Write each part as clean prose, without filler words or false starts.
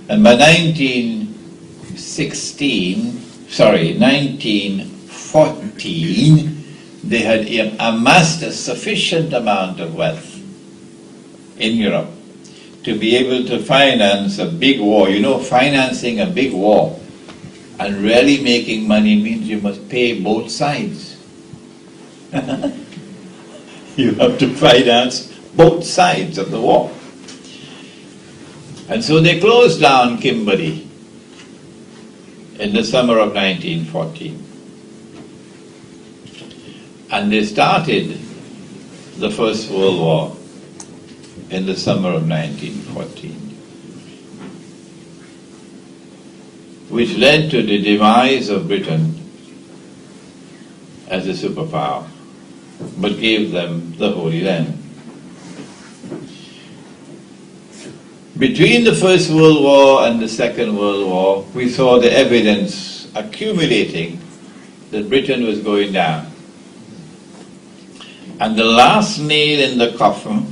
And by 1914, they had amassed a sufficient amount of wealth in Europe to be able to finance a big war. You know, financing a big war and really making money means you must pay both sides. You have to finance both sides of the war. And so they closed down Kimberley in the summer of 1914. And they started the First World War in the summer of 1914, which led to the demise of Britain as a superpower, but gave them the Holy Land. Between the First World War and the Second World War, we saw the evidence accumulating that Britain was going down. And the last nail in the coffin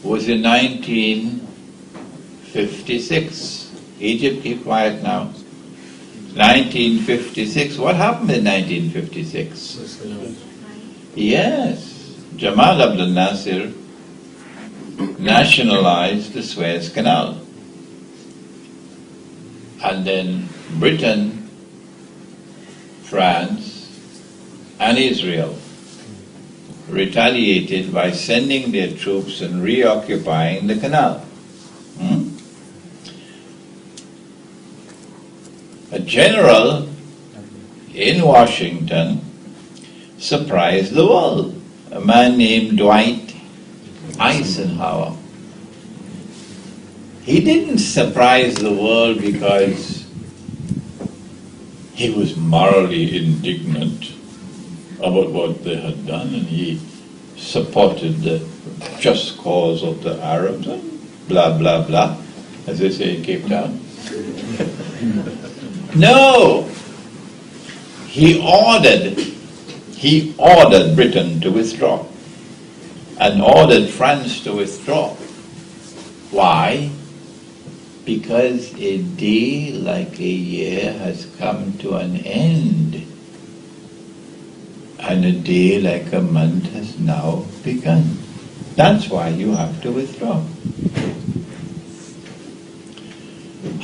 was in 1956. Egypt, keep quiet now. 1956. What happened in 1956? Yes. Jamal Abdel Nasser nationalized the Suez Canal. And then Britain, France, and Israel retaliated by sending their troops and reoccupying the canal. A general in Washington surprised the world, a man named Dwight Eisenhower. He didn't surprise the world because he was morally indignant about what they had done, and he supported the just cause of the Arabs and blah, blah, blah, as they say in Cape Town. No! He ordered Britain to withdraw and ordered France to withdraw. Why? Because a day like a year has come to an end, and a day like a month has now begun. That's why you have to withdraw.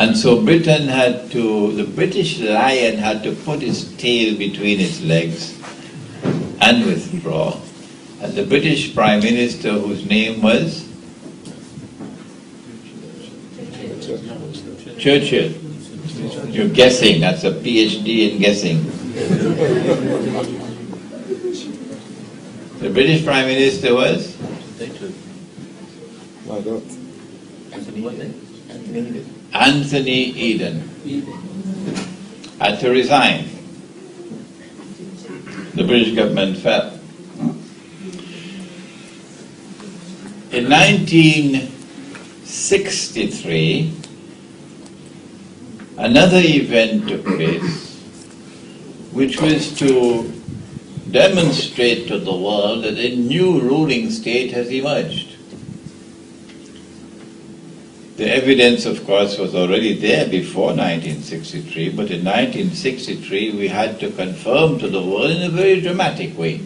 And so the British lion had to put his tail between its legs and withdraw. And the British Prime Minister, whose name was Churchill. You're guessing, that's a PhD in guessing. The British Prime Minister was? Why not? Anthony Eden. Had to resign. The British government fell. In 1963, another event took place, which was to demonstrate to the world that a new ruling state has emerged. The evidence, of course, was already there before 1963, but in 1963 we had to confirm to the world in a very dramatic way.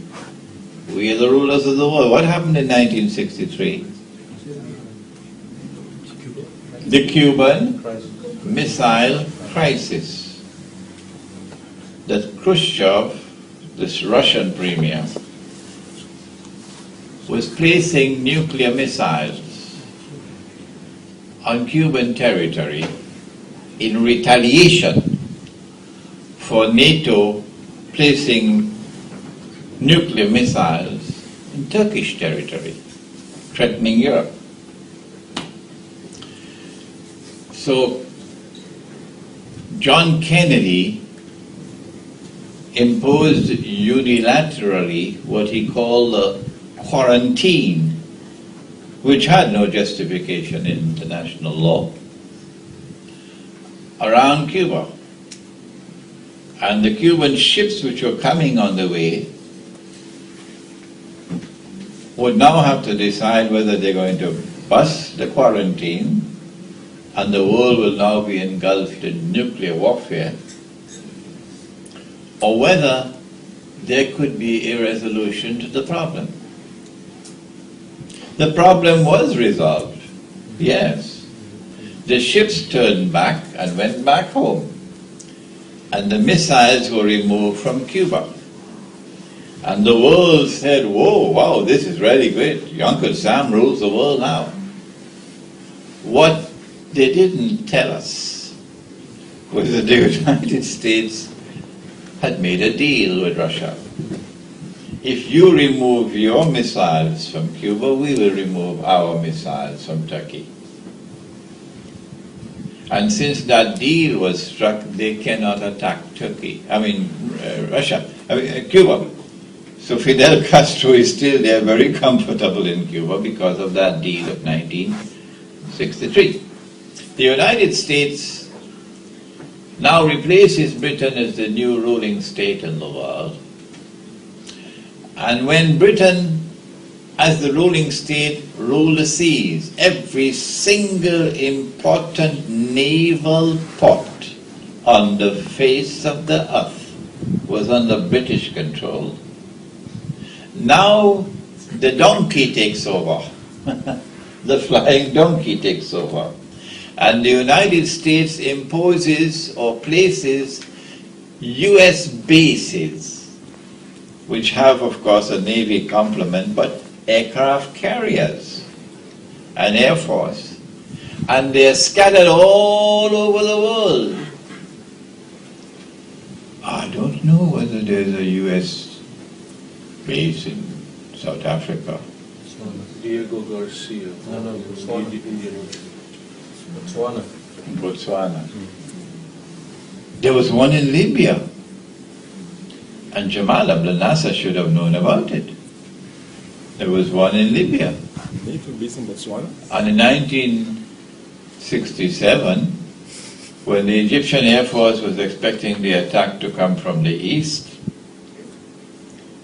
We are the rulers of the world. What happened in 1963? The Cuban Missile Crisis. That Khrushchev, this Russian premier, was placing nuclear missiles on Cuban territory in retaliation for NATO placing nuclear missiles in Turkish territory, threatening Europe. So John Kennedy imposed unilaterally what he called the quarantine, which had no justification in international law, around Cuba. And the Cuban ships which were coming on the way would now have to decide whether they're going to bust the quarantine and the world will now be engulfed in nuclear warfare, or whether there could be a resolution to the problem. The problem was resolved, yes. The ships turned back and went back home, and the missiles were removed from Cuba. And the world said, whoa, wow, this is really great. Uncle Sam rules the world now. What they didn't tell us was that the United States had made a deal with Russia. If you remove your missiles from Cuba, we will remove our missiles from Turkey. And since that deal was struck, they cannot attack Cuba. So Fidel Castro is still there, very comfortable in Cuba because of that deal of 1963. The United States now replaces Britain as the new ruling state in the world. And when Britain, as the ruling state, ruled the seas, every single important naval port on the face of the earth was under British control. Now the donkey takes over. The flying donkey takes over. And the United States imposes or places US bases, which have, of course, a Navy complement, but aircraft carriers, an Air Force. And they're scattered all over the world. I don't know whether there's a US base in South Africa. Diego Garcia. No, Botswana. Botswana. There was one in Libya. And Jamal Abdel Nasser should have known about it. There was one in Libya. Naval base in Botswana? And in 1967, when the Egyptian Air Force was expecting the attack to come from the east,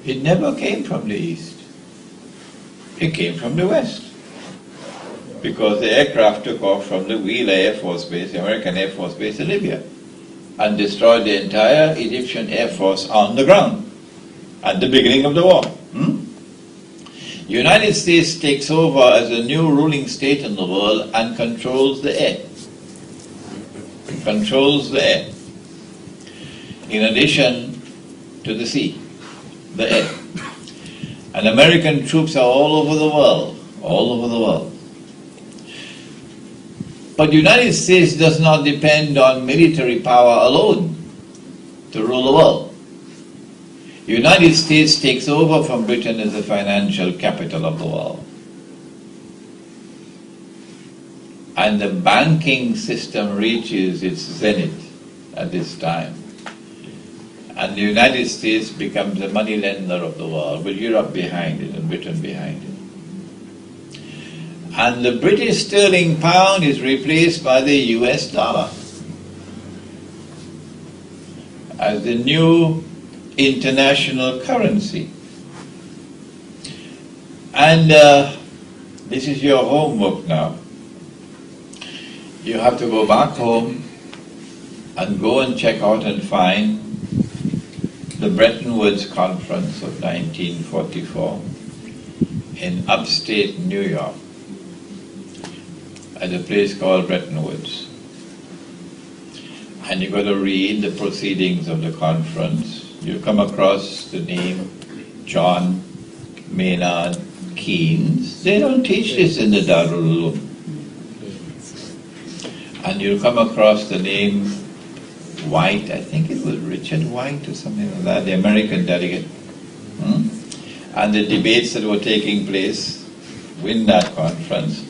it never came from the east. It came from the west. Because the aircraft took off from the Wheeler Air Force Base, the American Air Force Base in Libya, and destroyed the entire Egyptian Air Force on the ground at the beginning of the war. The United States takes over as a new ruling state in the world and controls the air. Controls the air. In addition to the sea, the air. And American troops are all over the world, all over the world. But the United States does not depend on military power alone to rule the world. The United States takes over from Britain as the financial capital of the world. And the banking system reaches its zenith at this time. And the United States becomes the money lender of the world, with Europe behind it and Britain behind it. And the British sterling pound is replaced by the US dollar as the new international currency. And this is your homework now. You have to go back home and go and check out and find the Bretton Woods Conference of 1944 in upstate New York, at a place called Bretton Woods. And you've got to read the proceedings of the conference. You come across the name John Maynard Keynes. They don't teach this in the Darul Uloom. And you'll come across the name White, I think it was Richard White or something like that, the American delegate. And the debates that were taking place in that conference,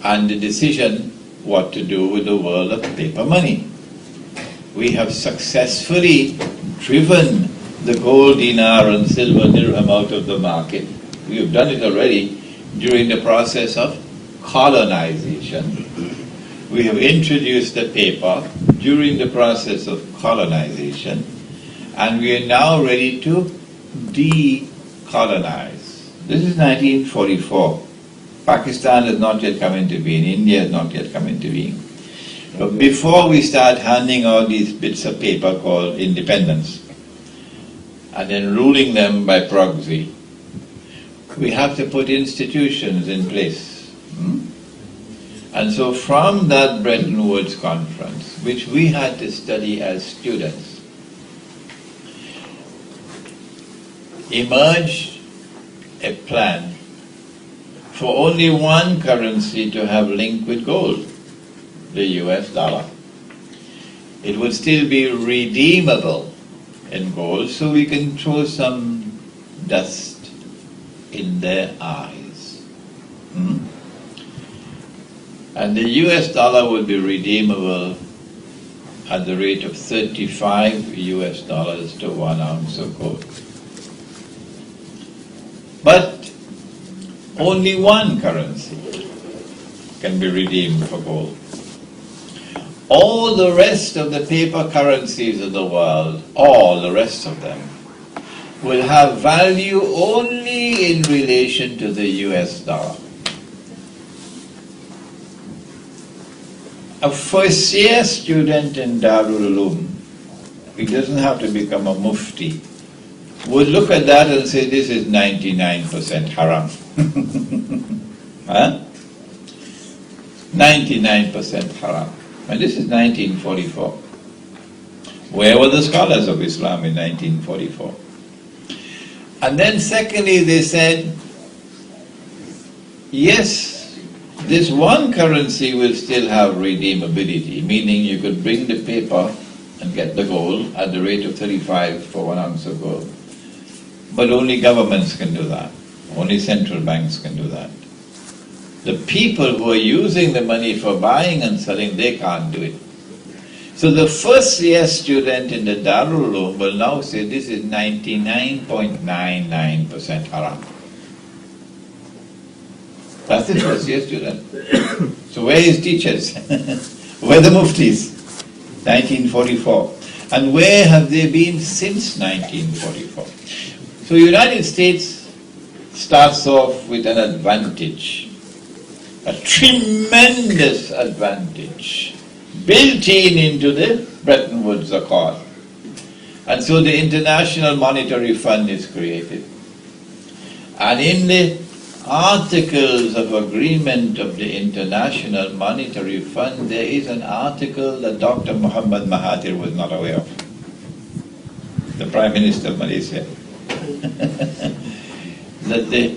and the decision what to do with the world of paper money. We have successfully driven the gold dinar and silver dirham out of the market. We have done it already during the process of colonization. We have introduced the paper during the process of colonization, and we are now ready to decolonize. This is 1944. Pakistan has not yet come into being, India has not yet come into being. But before we start handing out these bits of paper called independence, and then ruling them by proxy, we have to put institutions in place. And so from that Bretton Woods conference, which we had to study as students, emerged a plan for only one currency to have link with gold, the US dollar. It would still be redeemable in gold, so we can throw some dust in their eyes. And the US dollar would be redeemable at the rate of 35 US dollars to 1 ounce of gold. But only one currency can be redeemed for gold. All the rest of the paper currencies of the world, all the rest of them, will have value only in relation to the US dollar. A first year student in Darul Uloom, he doesn't have to become a mufti, would look at that and say, this is 99% haram. Huh? 99% haram. And this is 1944. Where were the scholars of Islam in 1944? And then secondly, they said, yes, this one currency will still have redeemability, meaning you could bring the paper and get the gold at the rate of 35 for 1 ounce of gold. But only governments can do that. Only central banks can do that. The people who are using the money for buying and selling, they can't do it. So the first year student in the Darul Uloom will now say this is 99.99% haram. That's the first year student. So where are his teachers? Where are the muftis? 1944. And where have they been since 1944? So the United States starts off with an advantage, a tremendous advantage, built into the Bretton Woods Accord. And so the International Monetary Fund is created. And in the Articles of Agreement of the International Monetary Fund, there is an article that Dr. Muhammad Mahathir was not aware of, the Prime Minister of Malaysia. That the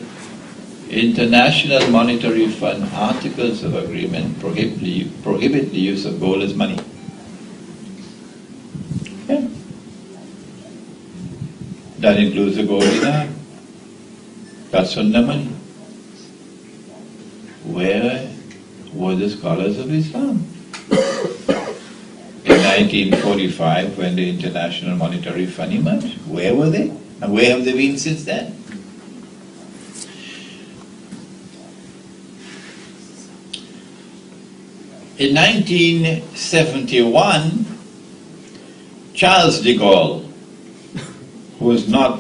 International Monetary Fund Articles of Agreement prohibit the use of gold as money. Yeah. That includes the gold dinar. That's Sunnah money. Where were the scholars of Islam? In 1945, when the International Monetary Fund emerged, where were they? And where have they been since then? In 1971, Charles de Gaulle, who was not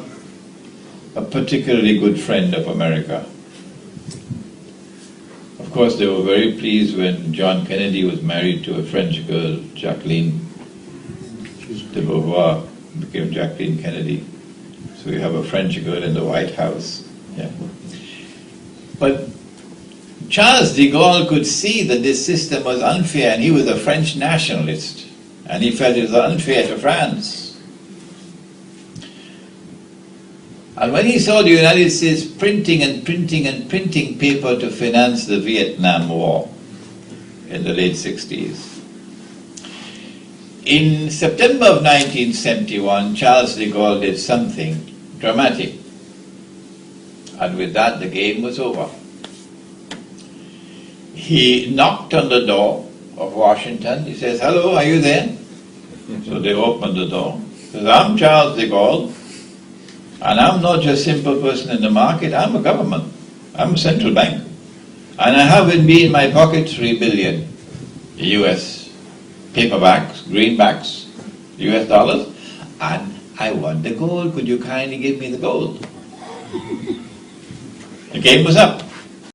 a particularly good friend of America, of course they were very pleased when John Kennedy was married to a French girl, Jacqueline de Beauvoir, became Jacqueline Kennedy. So we have a French girl in the White House. Yeah. But Charles de Gaulle could see that this system was unfair, and he was a French nationalist, and he felt it was unfair to France. And when he saw the United States printing and printing and printing paper to finance the Vietnam War in the late 60s, in September of 1971, Charles de Gaulle did something dramatic. And with that, the game was over. He knocked on the door of Washington. He says, "Hello, are you there?" So they opened the door. He says, "I'm Charles de Gaulle, and I'm not just a simple person in the market, I'm a government. I'm a central bank. And I have in me in my pocket 3 billion US paperbacks, greenbacks, US dollars, and I want the gold. Could you kindly give me the gold?" The game was up.